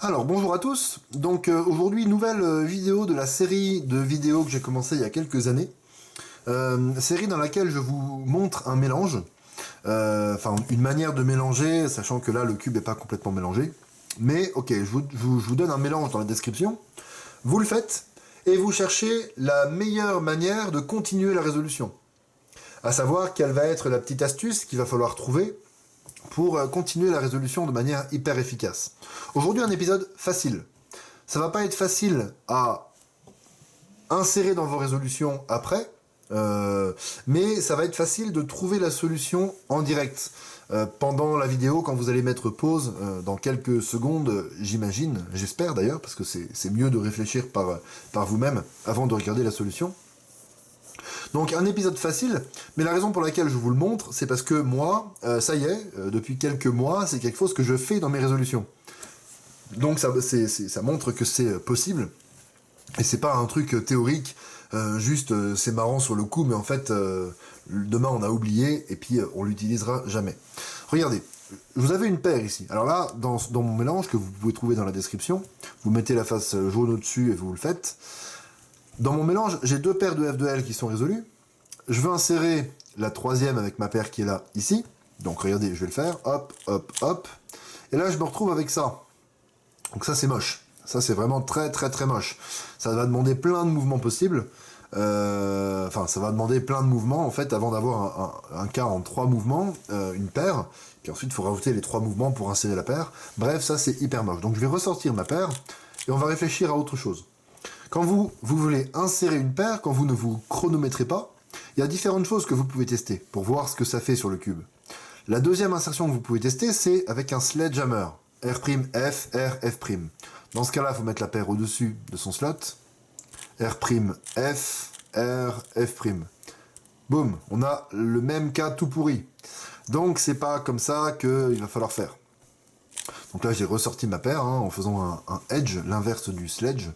Alors bonjour à tous, donc aujourd'hui nouvelle vidéo de la série de vidéos que j'ai commencé il y a quelques années, série dans laquelle je vous montre un mélange, enfin une manière de mélanger, sachant que là le cube n'est pas complètement mélangé, mais ok, je vous donne un mélange dans la description, vous le faites, et vous cherchez la meilleure manière de continuer la résolution, à savoir quelle va être la petite astuce qu'il va falloir trouver pour continuer la résolution de manière hyper efficace. Aujourd'hui, un épisode facile. Ça va pas être facile à insérer dans vos résolutions après, mais ça va être facile de trouver la solution en direct. Pendant la vidéo, quand vous allez mettre pause dans quelques secondes, j'imagine, j'espère d'ailleurs, parce que c'est mieux de réfléchir par vous-même avant de regarder la solution. Donc un épisode facile, mais la raison pour laquelle je vous le montre, c'est parce que moi, ça y est, depuis quelques mois, c'est quelque chose que je fais dans mes résolutions. Donc ça montre que c'est possible, et c'est pas un truc théorique, juste c'est marrant sur le coup, mais en fait, demain on a oublié, et puis on l'utilisera jamais. Regardez, vous avez une paire ici. Alors là, dans mon mélange, que vous pouvez trouver dans la description, vous mettez la face jaune au-dessus et vous le faites. Dans mon mélange, j'ai deux paires de F de L qui sont résolues. Je veux insérer la troisième avec ma paire qui est là, ici. Donc regardez, je vais le faire. Hop, hop, hop. Et là, je me retrouve avec ça. Donc ça, c'est moche. Ça, c'est vraiment très, très, très moche. Ça va demander plein de mouvements possibles. Enfin, ça va demander plein de mouvements, en fait, avant d'avoir un cas en 3 mouvements, une paire. Puis ensuite, il faut rajouter les 3 mouvements pour insérer la paire. Bref, ça, c'est hyper moche. Donc je vais ressortir ma paire et on va réfléchir à autre chose. Quand vous voulez insérer une paire, quand vous ne vous chronométrez pas, il y a différentes choses que vous pouvez tester pour voir ce que ça fait sur le cube. La deuxième insertion que vous pouvez tester, c'est avec un sledgehammer. R', F, R, F'. Dans ce cas-là, il faut mettre la paire au-dessus de son slot. R', F, R, F'. Boum, on a le même cas tout pourri. Donc c'est pas comme ça qu'il va falloir faire. Donc là, j'ai ressorti ma paire en faisant un edge, l'inverse du sledge.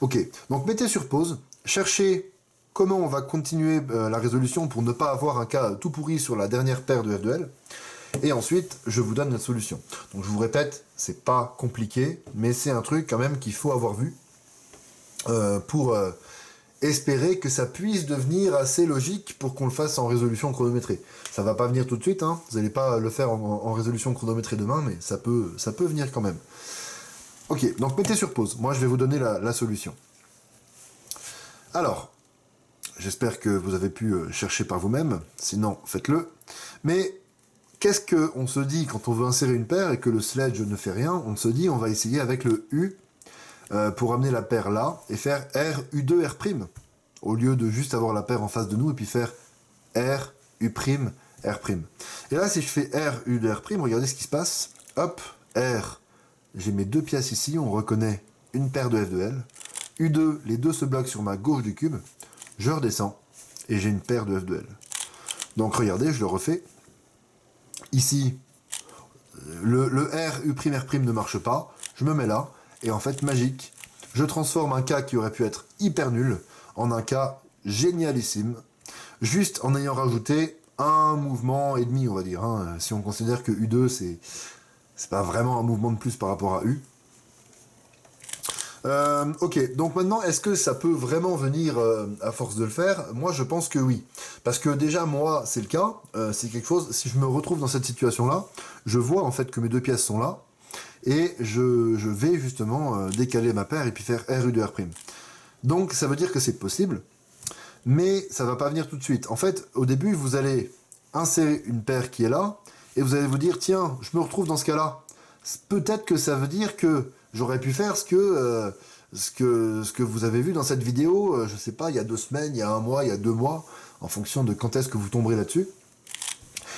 Ok, donc mettez sur pause, cherchez comment on va continuer la résolution pour ne pas avoir un cas tout pourri sur la dernière paire de F de L. Et ensuite, je vous donne la solution. Donc je vous répète, c'est pas compliqué, mais c'est un truc quand même qu'il faut avoir vu pour espérer que ça puisse devenir assez logique pour qu'on le fasse en résolution chronométrée. Ça va pas venir tout de suite, hein. Vous n'allez pas le faire en résolution chronométrée demain, mais ça peut venir quand même. Ok, donc mettez sur pause. Moi, je vais vous donner la solution. Alors, j'espère que vous avez pu chercher par vous-même. Sinon, faites-le. Mais qu'est-ce qu'on se dit quand on veut insérer une paire et que le sledge ne fait rien? On se dit, on va essayer avec le U pour amener la paire là et faire R, U2, R'. Au lieu de juste avoir la paire en face de nous et puis faire R, U', R'. Et là, si je fais R, U2, R', regardez ce qui se passe. Hop, R. J'ai mes deux pièces ici, on reconnaît une paire de F de L. U2, les deux se bloquent sur ma gauche du cube. Je redescends et j'ai une paire de F de L. Donc regardez, je le refais. Ici, le R, U', R' ne marche pas. Je me mets là et en fait, magique, je transforme un cas qui aurait pu être hyper nul en un cas génialissime, juste en ayant rajouté un mouvement et demi, on va dire. Si on considère que U2, c'est pas vraiment un mouvement de plus par rapport à U. Ok, donc maintenant, est-ce que ça peut vraiment venir à force de le faire? Moi, je pense que oui. Parce que déjà, moi, c'est le cas. C'est quelque chose, si je me retrouve dans cette situation-là, je vois en fait que mes deux pièces sont là, et je vais justement décaler ma paire et puis faire R, U2, R'. Donc, ça veut dire que c'est possible, mais ça va pas venir tout de suite. En fait, au début, vous allez insérer une paire qui est là, et vous allez vous dire, tiens, je me retrouve dans ce cas-là. Peut-être que ça veut dire que j'aurais pu faire ce que vous avez vu dans cette vidéo, je sais pas, il y a 2 semaines, il y a 1 mois, il y a 2 mois, en fonction de quand est-ce que vous tomberez là-dessus.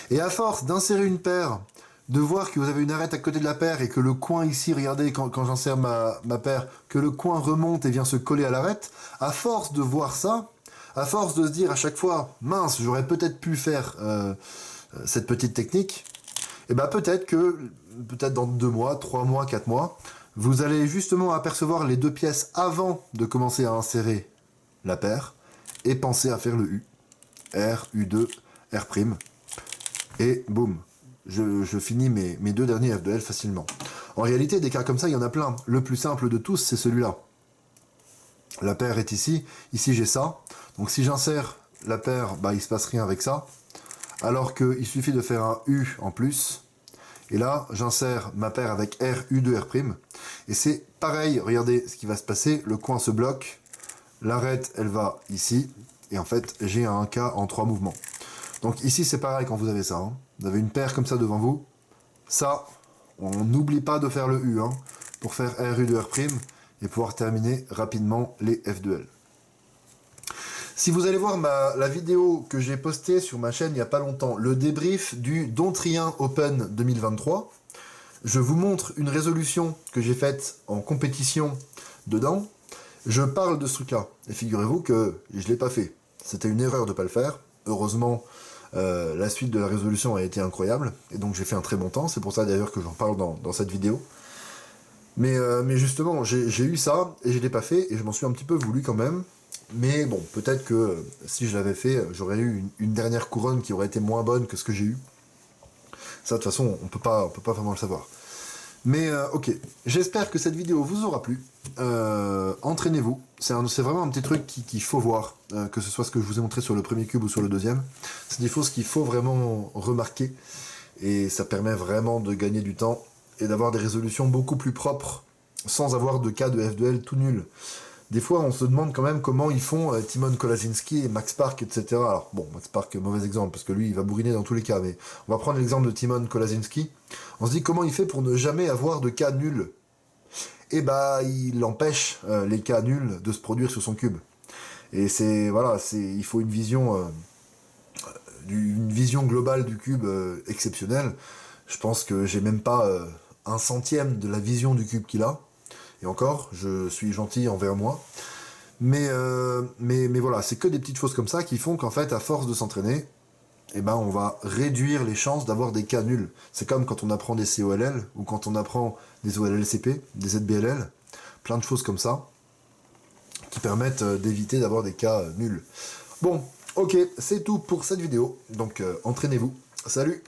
Et à force d'insérer une paire, de voir que vous avez une arête à côté de la paire et que le coin ici, regardez, quand j'insère ma paire, que le coin remonte et vient se coller à l'arête, à force de voir ça, à force de se dire à chaque fois, mince, j'aurais peut-être pu faire cette petite technique, et ben peut-être dans 2 mois, 3 mois, 4 mois, vous allez justement apercevoir les deux pièces avant de commencer à insérer la paire et penser à faire le U. R, U2, R'. Et boum, je finis mes deux derniers F de L facilement. En réalité, des cas comme ça, il y en a plein. Le plus simple de tous, c'est celui-là. La paire est ici. Ici, j'ai ça. Donc si j'insère la paire, bah, il ne se passe rien avec ça. Alors qu'il suffit de faire un U en plus. Et là, j'insère ma paire avec R, U de R'. Et c'est pareil, regardez ce qui va se passer. Le coin se bloque. L'arête, elle va ici. Et en fait, j'ai un cas en 3 mouvements. Donc ici, c'est pareil quand vous avez ça. Hein. Vous avez une paire comme ça devant vous. Ça, on n'oublie pas de faire le U hein, pour faire R, U de R'. Et pouvoir terminer rapidement les F de L. Si vous allez voir la vidéo que j'ai postée sur ma chaîne il n'y a pas longtemps, le débrief du Dontrien Open 2023, je vous montre une résolution que j'ai faite en compétition dedans. Je parle de ce truc-là. Et figurez-vous que je ne l'ai pas fait. C'était une erreur de ne pas le faire. Heureusement, la suite de la résolution a été incroyable. Et donc j'ai fait un très bon temps. C'est pour ça d'ailleurs que j'en parle dans cette vidéo. Mais justement, j'ai eu ça et je ne l'ai pas fait. Et je m'en suis un petit peu voulu quand même. Mais bon, peut-être que si je l'avais fait, j'aurais eu une dernière couronne qui aurait été moins bonne que ce que j'ai eu. Ça, de toute façon, on peut pas vraiment le savoir. Mais ok, j'espère que cette vidéo vous aura plu. Entraînez-vous. C'est vraiment un petit truc qu'il faut voir, que ce soit ce que je vous ai montré sur le premier cube ou sur le deuxième. C'est des choses qu'il faut vraiment remarquer. Et ça permet vraiment de gagner du temps et d'avoir des résolutions beaucoup plus propres, sans avoir de cas de F de L tout nul. Des fois, on se demande quand même comment ils font Timon Kolaczynski et Max Park, etc. Alors, bon, Max Park, mauvais exemple, parce que lui, il va bourriner dans tous les cas, mais on va prendre l'exemple de Timon Kolaczynski. On se dit comment il fait pour ne jamais avoir de cas nuls. Et bah, il empêche les cas nuls de se produire sur son cube. Et il faut une vision globale du cube exceptionnelle. Je pense que j'ai même pas un centième de la vision du cube qu'il a. Et encore, je suis gentil envers moi. Mais voilà, c'est que des petites choses comme ça qui font qu'en fait, à force de s'entraîner, eh ben, on va réduire les chances d'avoir des cas nuls. C'est comme quand on apprend des COLL, ou quand on apprend des OLLCP, des ZBLL, plein de choses comme ça, qui permettent d'éviter d'avoir des cas nuls. Bon, ok, c'est tout pour cette vidéo. Donc, entraînez-vous. Salut!